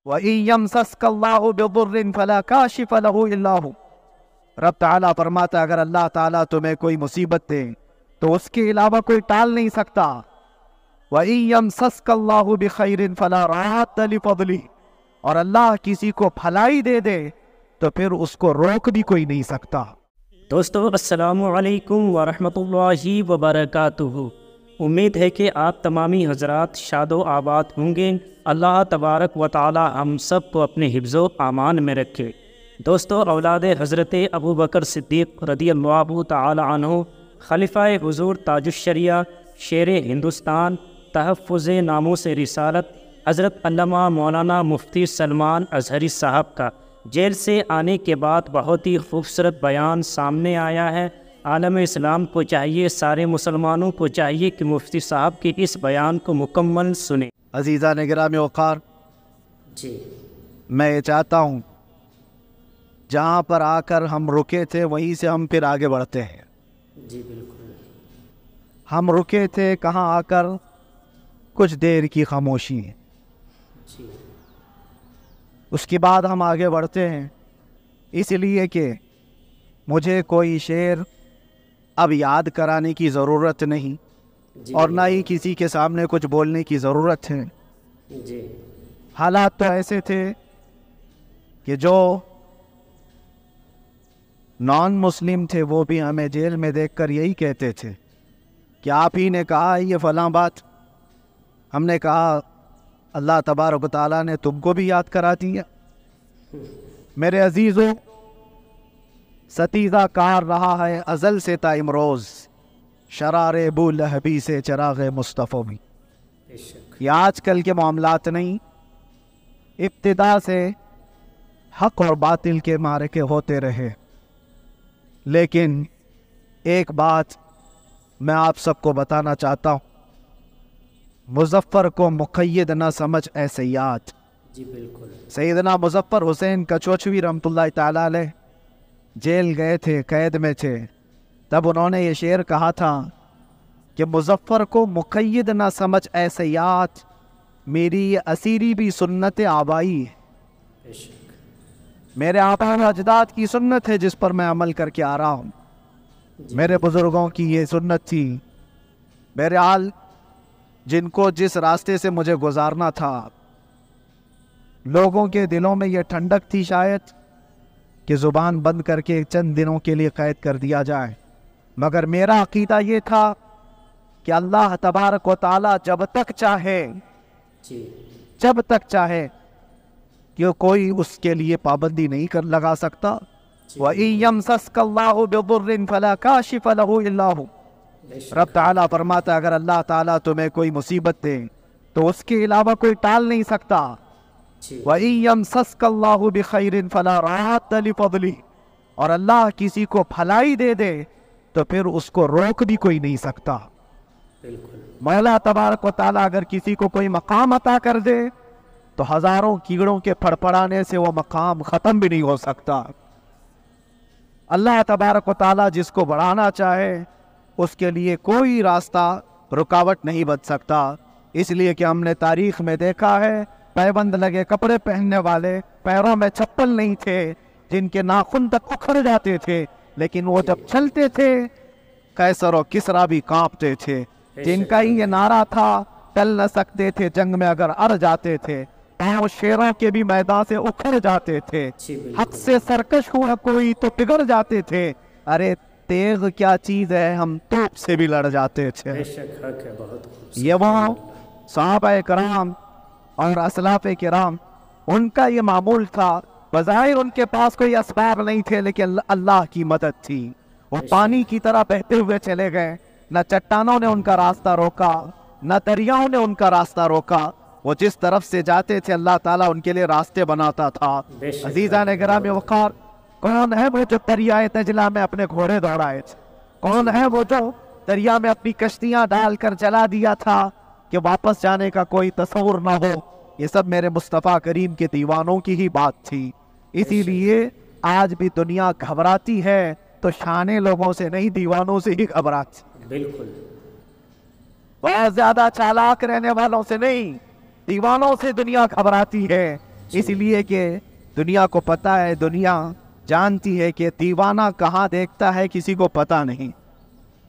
وَإِن يَمْسَسْكَ اللَّهُ بِضُرٍّ فَلَا كَاشِفَ لَهُ إِلَّا هُوَ۔ رب تعالیٰ فرماتا ہے اگر اللہ تعالیٰ تمہیں کوئی مصیبت دے تو اس کے علاوہ کوئی ٹال نہیں سکتا۔ وَإِن يَمْسَسْكَ اللَّهُ بِخَيْرٍ فَلَا رَادَّ لِفَضْلِهِ، اور اللہ کسی کو بھلائی دے دے تو پھر اس کو روک بھی کوئی نہیں سکتا۔ دوستو السلام علیکم ورحمۃ اللہ وبرکاتہ۔ امید ہے کہ آپ تمامی حضرات شاد و آباد ہوں گے۔ اللہ تبارک و تعالی ہم سب کو اپنے حفظ و امان میں رکھے۔ دوستو اولاد حضرت ابو بکر صدیق رضی اللہ تعالی عنہ، خلیفہ حضور تاج الشریعہ، شیر ہندوستان، تحفظ ناموس رسالت، حضرت علامہ مولانا مفتی سلمان اظہری صاحب کا جیل سے آنے کے بعد بہت ہی خوبصورت بیان سامنے آیا ہے۔ عالم اسلام کو چاہیے، سارے مسلمانوں کو چاہیے کہ مفتی صاحب کے اس بیان کو مکمل سنیں۔ عزیزان گرامی وقار، جی میں یہ چاہتا ہوں جہاں پر آ کر ہم رکے تھے وہیں سے ہم پھر آگے بڑھتے ہیں۔ جی بالکل۔ ہم رکے تھے کہاں آ کر؟ کچھ دیر کی خاموشی ہے، جی اس کے بعد ہم آگے بڑھتے ہیں، اس لیے کہ مجھے کوئی شعر اب یاد کرانے کی ضرورت نہیں، اور نہ ہی کسی کے سامنے کچھ بولنے کی ضرورت ہے۔ جی حالات تو ایسے تھے کہ جو نان مسلم تھے وہ بھی ہمیں جیل میں دیکھ کر یہی کہتے تھے کہ آپ ہی نے کہا یہ فلاں بات۔ ہم نے کہا اللہ تبارک و تعالیٰ نے تم کو بھی یاد کرا دیا۔ میرے عزیزوں، ستیزہ کار رہا ہے ازل سے تا امروز، شرار ابو لہبی سے چراغ مصطفیٰ بھی۔ یہ آج کل کے معاملات نہیں، ابتدا سے حق اور باطل کے معرکے ہوتے رہے۔ لیکن ایک بات میں آپ سب کو بتانا چاہتا ہوں، مظفر کو مقید نہ سمجھ اے سیاد۔ جی بالکل۔ سیدنا مظفر حسین کچوچوی رحمۃ اللہ تعالیٰ علیہ جیل گئے تھے، قید میں تھے، تب انہوں نے یہ شعر کہا تھا کہ مظفر کو مقید نہ سمجھ اے سیاد، میری یہ اسیری بھی سنت آبائی ہے، میرے آبا و اجداد کی سنت ہے جس پر میں عمل کر کے آ رہا ہوں، میرے بزرگوں کی یہ سنت تھی۔ بہرحال جن کو جس راستے سے مجھے گزارنا تھا، لوگوں کے دلوں میں یہ ٹھنڈک تھی شاید کہ زبان بند کر کے چند دنوں کے لیے قید کر دیا جائے، مگر میرا عقیدہ یہ تھا کہ اللہ تبارک و تعالی جب تک چاہے، جب تک چاہے کہ کوئی اس کے لیے پابندی نہیں لگا سکتا۔ وَإِن يَمْسَسْكَ اللَّهُ بِضُرٍّ فَلَا كَاشِفَ لَهُ إِلَّا هُوَ۔ رب تعالیٰ فرماتا ہے اگر اللہ تعالیٰ تمہیں کوئی مصیبت دے تو اس کے علاوہ کوئی ٹال نہیں سکتا۔ وَإِن يَمْسَسْكَ اللَّهُ بِخَيْرٍ فَلَا رَادَّ لِفَضْلِهِ، اور اللہ کسی کو بھلائی دے دے تو پھر اس کو روک بھی کوئی نہیں سکتا۔ مولا تبارک و تعالیٰ اگر کسی کو کوئی مقام عطا کر دے تو ہزاروں کیڑوں کے پھڑپڑانے سے وہ مقام ختم بھی نہیں ہو سکتا۔ اللہ تبارک و تعالیٰ جس کو بڑھانا چاہے اس کے لیے کوئی راستہ رکاوٹ نہیں بن سکتا۔ اس لیے کہ ہم نے تاریخ میں دیکھا ہے پیبند لگے کپڑے پہننے والے، پیروں میں چپل نہیں تھے، جن کے ناخن تک اکھڑ جاتے تھے، لیکن وہ جب چلتے تھے قیصر و کسریٰ بھی کانپتے تھے۔ جن کا ہی یہ نعرہ تھا چل نہ سکتے تھے، جنگ میں اگر اڑ جاتے تھے، پاؤں شیروں کے بھی میدان سے اکھڑ جاتے تھے، حق سے سرکش ہوا کوئی تو پگھل جاتے تھے، ارے تیغ کیا چیز ہے ہم توپ سے بھی لڑ جاتے تھے۔ یہ وہ صحابہ کرام اور اسلاف کرام، ان کا یہ معمول تھا۔ بظاہر ان کے پاس کوئی اسباب نہیں تھے، لیکن اللہ کی مدد تھی۔ وہ پانی کی طرح بہتے ہوئے چلے گئے، نہ چٹانوں نے ان کا راستہ روکا، نہ دریاؤں نے ان کا راستہ روکا۔ وہ جس طرف سے جاتے تھے اللہ تعالیٰ ان کے لیے راستے بناتا تھا۔ عزیزان گرامی وقار، کون ہے وہ جو دریائے دجلہ میں اپنے گھوڑے دوڑائے تھے؟ کون ہے وہ جو دریا میں اپنی کشتیاں ڈال کر جلا دیا تھا کہ واپس جانے کا کوئی تصور نہ ہو؟ یہ سب میرے مصطفیٰ کریم کے دیوانوں کی ہی بات تھی۔ اسی لیے آج بھی دنیا گھبراتی ہے تو شانے لوگوں سے نہیں، دیوانوں سے ہی گھبراتی۔ بالکل۔ بہت زیادہ چالاک رہنے والوں سے نہیں، دیوانوں سے دنیا گھبراتی ہے۔ اس لیے کہ دنیا کو پتہ ہے، دنیا جانتی ہے کہ دیوانہ کہاں دیکھتا ہے کسی کو پتہ نہیں،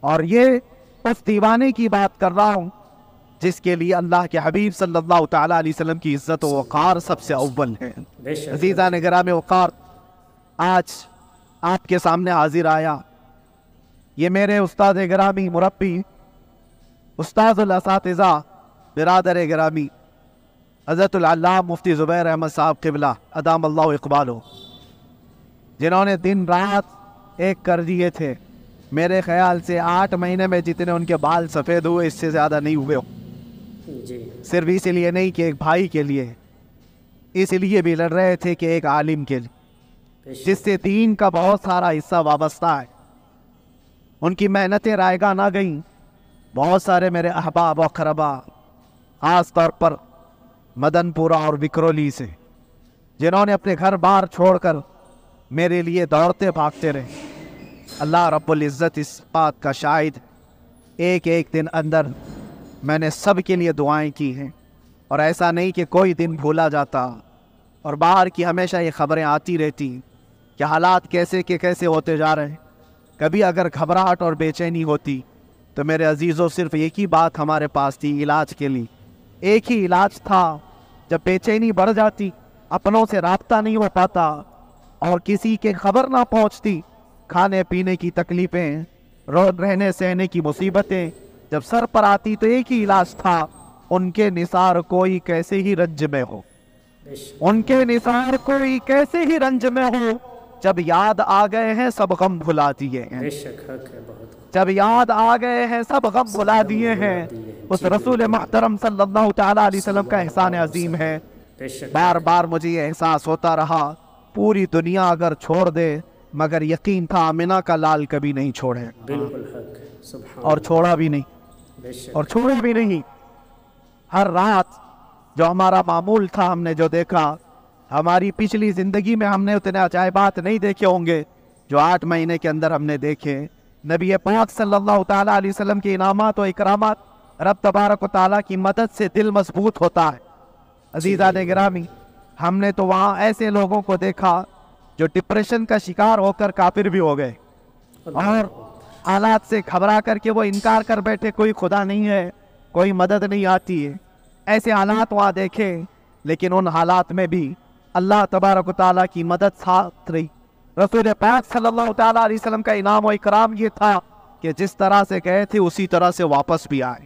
اور یہ اس دیوانے کی بات کر رہا ہوں جس کے لیے اللہ کے حبیب صلی اللہ تعالیٰ علیہ وسلم کی عزت و وقار سب سے اول ہے۔ عزیزان گرامی وقار، آج آپ کے سامنے حاضر آیا، یہ میرے استاد گرامی، مربی، استاد الاساتذہ، برادر گرامی حضرت العلامہ مفتی زبیر احمد صاحب قبلہ ادام اللہ اقبالہ، جنہوں نے دن رات ایک کر دیے تھے۔ میرے خیال سے 8 مہینے میں جتنے ان کے بال سفید ہوئے اس سے زیادہ نہیں ہوئے، صرف اس لیے نہیں کہ ایک بھائی کے لیے، اس لیے بھی لڑ رہے تھے کہ ایک عالم کے لیے جس سے دین کا بہت سارا حصہ وابستہ ہے۔ ان کی محنتیں رائگاں نہ گئیں۔ بہت سارے میرے احباب و اقربا، خاص طور پر مدن پورہ اور وکرولی سے، جنہوں نے اپنے گھر بار چھوڑ کر میرے لیے دوڑتے بھاگتے رہے، اللہ رب العزت اس بات کا شاہد، ایک ایک دن اندر میں نے سب کے لیے دعائیں کی ہیں، اور ایسا نہیں کہ کوئی دن بھولا جاتا، اور باہر کی ہمیشہ یہ خبریں آتی رہتی کہ حالات کیسے کے کیسے ہوتے جا رہے ہیں۔ کبھی اگر گھبراہٹ اور بے چینی ہوتی تو میرے عزیزوں صرف ایک ہی بات ہمارے پاس تھی علاج کے لیے، ایک ہی علاج تھا۔ جب بے چینی بڑھ جاتی، اپنوں سے رابطہ نہیں ہو پاتا اور کسی کے خبر نہ پہنچتی، کھانے پینے کی تکلیفیں، رہنے سہنے کی مصیبتیں جب سر پر آتی تو ایک ہی علاج تھا، ان کے نثار کوئی کیسے ہی رنج میں ہو، ان کے نثار کوئی کیسے ہی رنج میں ہو، جب یاد آ گئے ہیں سب غم بھلا دیے ہیں، جب یاد آ گئے ہیں سب غم بھلا دیے ہیں۔ اس رسول محترم صلی اللہ تعالیٰ علیہ وسلم کا احسان عظیم ہے۔ بار بار مجھے یہ احساس ہوتا رہا، پوری دنیا اگر چھوڑ دے مگر یقین تھا آمنہ کا لال کبھی نہیں چھوڑے، اور چھوڑا بھی نہیں، اور چھوڑے بھی نہیں۔ ہر رات جو ہمارا معمول تھا، ہم نے جو دیکھا، ہماری پچھلی زندگی میں ہم نے اتنے عجائبات نہیں دیکھے ہوں گے جو 8 مہینے کے اندر ہم نے دیکھے۔ نبی پاک صلی اللہ تعالیٰ علیہ وسلم کے انعامات و اکرامات، رب تبارک و تعالیٰ کی مدد سے دل مضبوط ہوتا ہے۔ عزیزان گرامی، ہم نے تو وہاں ایسے لوگوں کو دیکھا جو ڈپریشن کا شکار ہو کر کافر بھی ہو گئے، اور حالات سے گھبرا کر کے وہ انکار کر بیٹھے، کوئی خدا نہیں ہے، کوئی مدد نہیں آتی ہے۔ ایسے حالات وہاں دیکھے، لیکن ان حالات میں بھی اللہ تبارک و تعالیٰ کی مدد ساتھ رہی۔ رسول پاک صلی اللہ تعالیٰ علیہ وسلم کا انعام و اکرام یہ تھا کہ جس طرح سے گئے تھے اسی طرح سے واپس بھی آئے،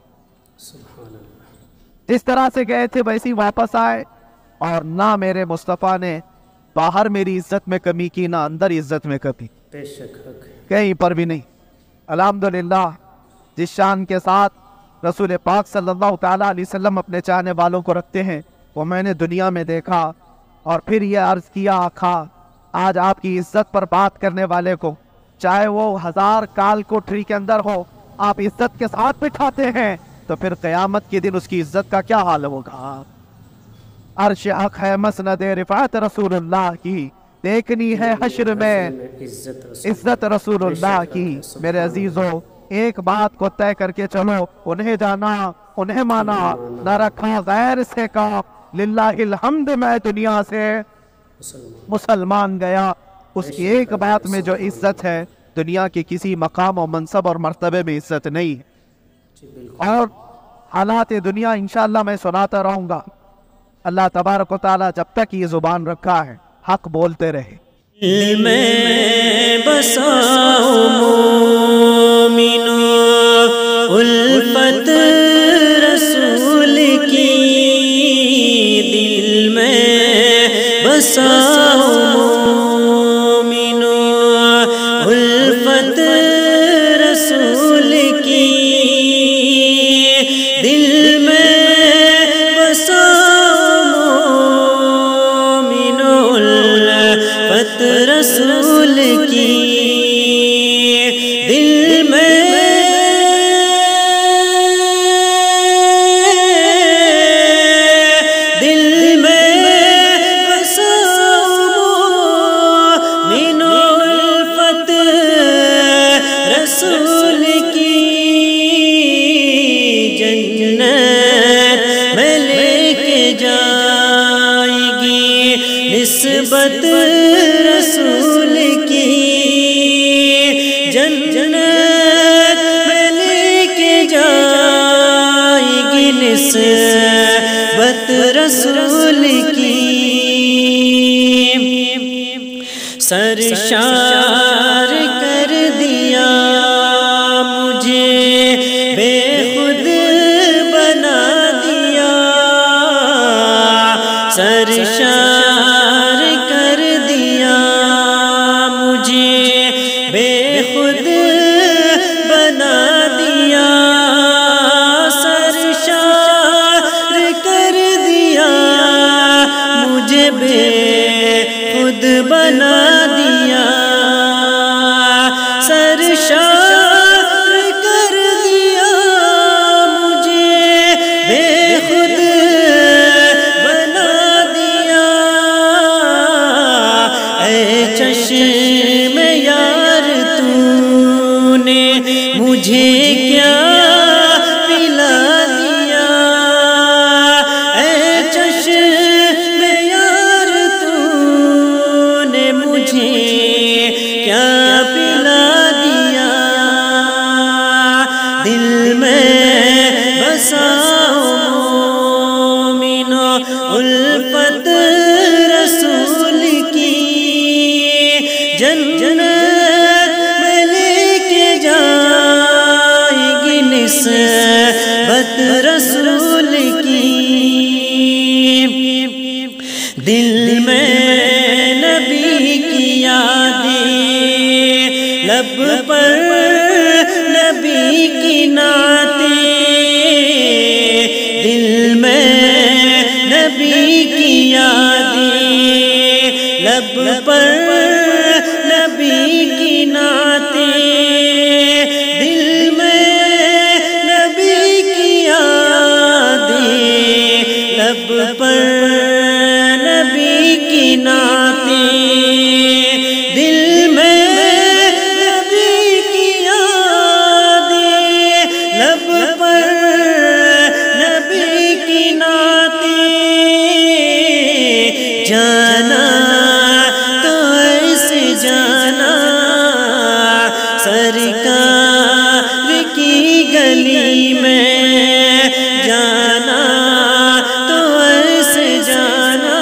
جس طرح سے گئے تھے ویسی واپس آئے، اور نہ میرے مصطفیٰ نے باہر میری عزت میں کمی کی، نہ اندر عزت میں کمی، کہیں پر بھی نہیں۔ الحمدللہ، جس شان کے ساتھ رسول پاک صلی اللہ تعالیٰ علیہ وسلم اپنے چاہنے والوں کو رکھتے ہیں، وہ میں نے دنیا میں دیکھا، اور پھر یہ عرض کیا آقا، آج آپ کی عزت پر بات کرنے والے کو چاہے وہ 1000 کال کوٹری کے اندر ہو، آپ عزت کے ساتھ بٹھاتے ہیں، تو پھر قیامت کے دن اس کی عزت کا کیا حال ہوگا؟ عرش حق ہے مسند رفعت رسول اللہ کی، دیکھنی ہے حشر میں عزت رسول اللہ کی۔ میرے عزیزوں، ایک بات کو طے کر کے چلو، انہیں جانا، انہیں مانا، نہ رکھا غیر سے کا، للہ الحمد میں دنیا سے مسلمان گیا۔ اس کی ایک بات میں جو عزت ہے، دنیا کے کسی مقام و منصب اور مرتبے میں عزت نہیں ہے۔ اور حالات دنیا انشاءاللہ میں سناتا رہوں گا۔ اللہ تبارک و تعالیٰ جب تک یہ زبان رکھا ہے، حق بولتے رہے۔ دل میں بساؤ مومنو الفت رسول کی، دل میں بساؤ مومنو الفت رسول کی، دل میں بساؤ مومنو الفت رسول کی، دل میں بساؤ نسبت رسول کی جنت میں لے کے جائے گی نسبت رسول کی سرشار کر دیا مجھے بے خود بنا دیا سرشار کر دیا مجھے بے خود بنا دیا سرشار کر دیا مجھے بے خود بنا دیا سرشار کر دیا مجھے بے خود بنا دیا اے چشم یار تو نے مجھے کیا پلا دیا اے چشم یار تو نے مجھے کیا پلا دیا دل میں بساؤ مومنو الفت رسول کی جنت میں لے کے جائے گی نسبت رسول کی دل میں نبی کی یادیں لب پر نبی کی نعتیں دل میں نبی کی یادیں لب پر نبی کی نعتیں دل میں نبی کی یادیں لب پر نبی کی نعتیں دل میں نبی کی یادیں لب پر نبی کی نعتیں جانا تو ایسے جانا سرکار کی گلی میں جانا تو ایسے جانا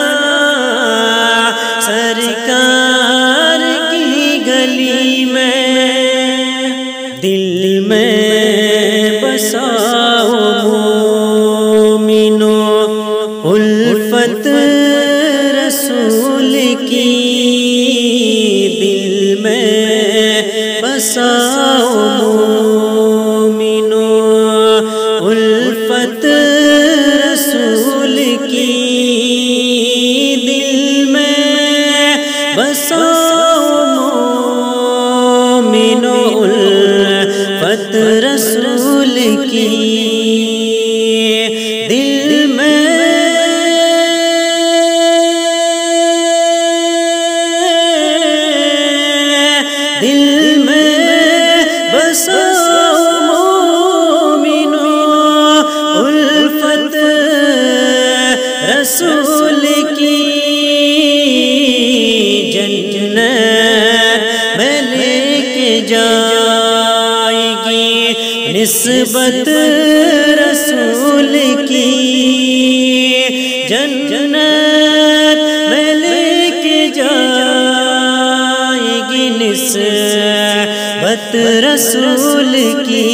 سرکار کی گلی میں دل میں بساؤ مومنو الفت رسول کی دل میں بساؤ مومنو الفت رسول کی دل میں بساؤ مومنو الفت رسول کی دل میں بساؤ مومنو الفت رسول کی جنت میں لے کے جائے گی نسبت رسول کی جنت میں لے کے جائے گی نسبت رسول کی